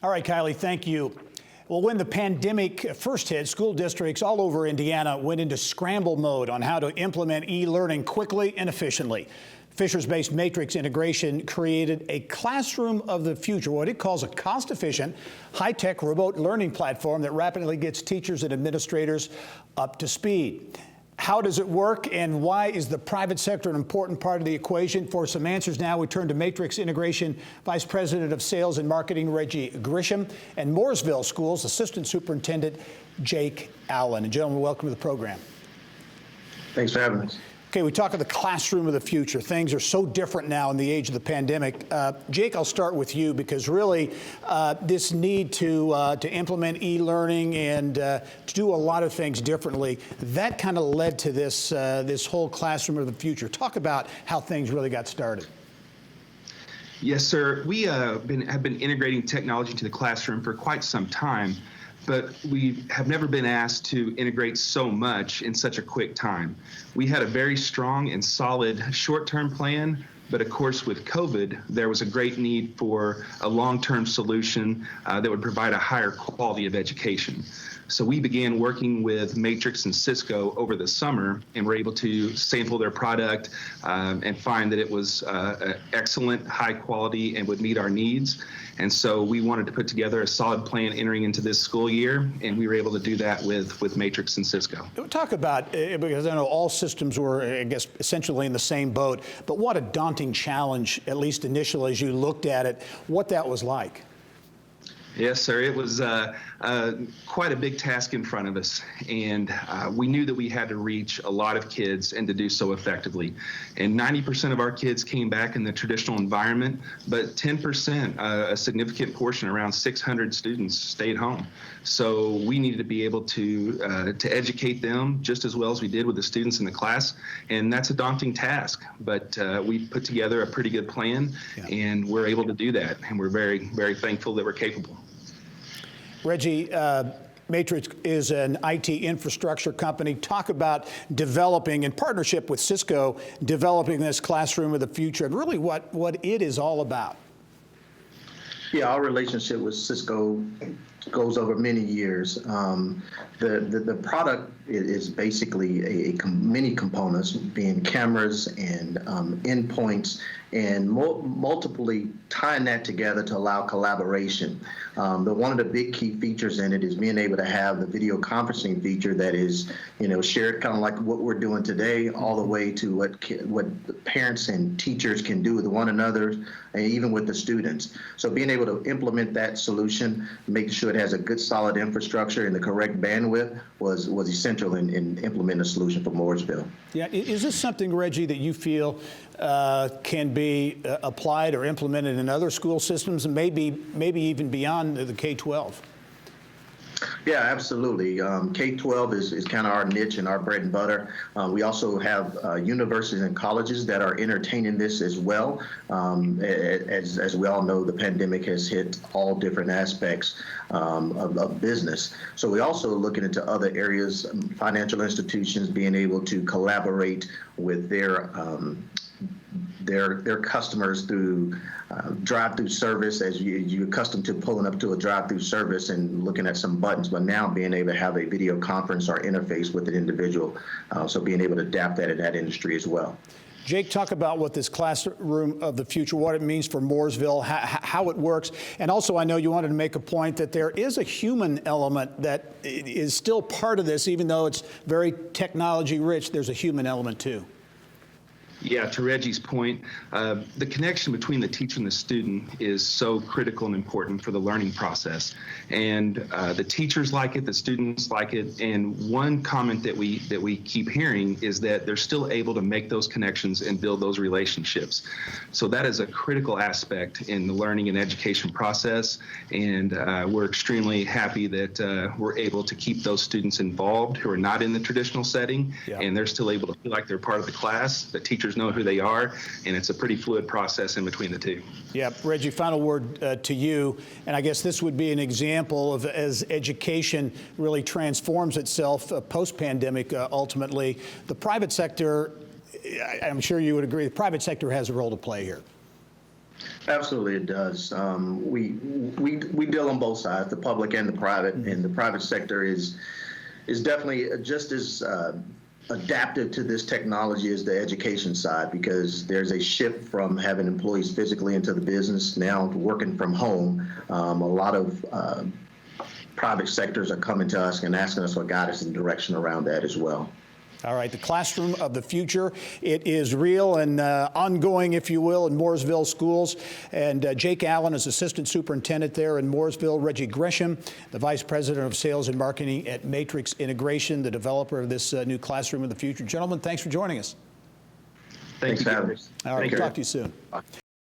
All right, Kylie, thank you. Well, when the pandemic first hit, school districts all over Indiana went into scramble mode on how to implement e-learning quickly and efficiently. Fishers-based Matrix Integration created a classroom of the future, what it calls a cost-efficient, high-tech remote learning platform that rapidly gets teachers and administrators up to speed. How does it work, and why is the private sector an important part of the equation? For some answers now, we turn to Matrix Integration Vice President of Sales and Marketing, Reggie Gresham, and Mooresville Schools Assistant Superintendent Jake Allen. And gentlemen, welcome to the program. Thanks for having us. Okay, we talk of the classroom of the future. Things are so different now in the age of the pandemic. Jake, I'll start with you because really this need to implement e-learning and to do a lot of things differently, that kind of led to this, this whole classroom of the future. Talk about how things really got started. Yes, sir. We have been integrating technology into the classroom for quite some time, but we have never been asked to integrate so much in such a quick time. We had a very strong and solid short-term plan, but of course with COVID, there was a great need for a long-term solution that would provide a higher quality of education. So we began working with Matrix and Cisco over the summer and were able to sample their product and find that it was excellent, high quality, and would meet our needs. And so we wanted to put together a solid plan entering into this school year, and we were able to do that with Matrix and Cisco. Talk about, because I know all systems were, I guess, essentially in the same boat, but what a daunting challenge, at least initially as you looked at it, what that was like. Yes, sir. It was quite a big task in front of us, and we knew that we had to reach a lot of kids and to do so effectively. And 90% of our kids came back in the traditional environment, but 10%, a significant portion, around 600 students, stayed home. So we needed to be able to educate them just as well as we did with the students in the class, and that's a daunting task. But we put together a pretty good plan, and we're able to do that, and we're very, very thankful that we're capable. Reggie, Matrix is an IT infrastructure company. Talk about developing, in partnership with Cisco, developing this classroom of the future and really what it is all about. Yeah, our relationship with Cisco goes over many years. The product is basically many components, being cameras and endpoints, and multiply tying that together to allow collaboration. One of the big key features in it is being able to have the video conferencing feature that is, shared kind of like what we're doing today, all the way to what parents and teachers can do with one another, and even with the students. So being able to implement that solution, making sure it has a good solid infrastructure and the correct bandwidth was essential in implementing a solution for Mooresville. Yeah, is this something, Reggie, that you feel can be applied or implemented in other school systems, and maybe even beyond the K-12? Yeah, absolutely. K-12 is kind of our niche and our bread and butter. We also have universities and colleges that are entertaining this as well. As we all know, the pandemic has hit all different aspects of business. So we also looking into other areas, financial institutions being able to collaborate with their customers through drive-through service, as you're accustomed to pulling up to a drive-through service and looking at some buttons, but now being able to have a video conference or interface with an individual, so being able to adapt that in that industry as well. Jake, talk about what this classroom of the future, what it means for Mooresville, how it works. And also, I know you wanted to make a point that there is a human element that is still part of this, even though it's very technology rich, there's a human element too. Yeah, to Reggie's point, the connection between the teacher and the student is so critical and important for the learning process. And the teachers like it, the students like it. And one comment that we keep hearing is that they're still able to make those connections and build those relationships. So that is a critical aspect in the learning and education process. And we're extremely happy that we're able to keep those students involved who are not in the traditional setting, and they're still able to feel like they're part of the class. The teachers know who they are, and it's a pretty fluid process in between the two. Yeah, Reggie, final word to you, and I guess this would be an example of as education really transforms itself post-pandemic ultimately. The private sector, I'm sure you would agree, the private sector has a role to play here. Absolutely, it does. We deal on both sides, the public and the private, and the private sector is definitely just as adaptive to this technology as the education side, because there's a shift from having employees physically into the business now to working from home. A lot of private sectors are coming to us and asking us for guidance and direction around that as well. All right, the classroom of the future. It is real and ongoing, if you will, in Mooresville Schools. And Jake Allen is Assistant Superintendent there in Mooresville. Reggie Gresham, the Vice President of Sales and Marketing at Matrix Integration, the developer of this new classroom of the future. Gentlemen, thanks for joining us. Thanks for having us. All right, we'll talk to you soon.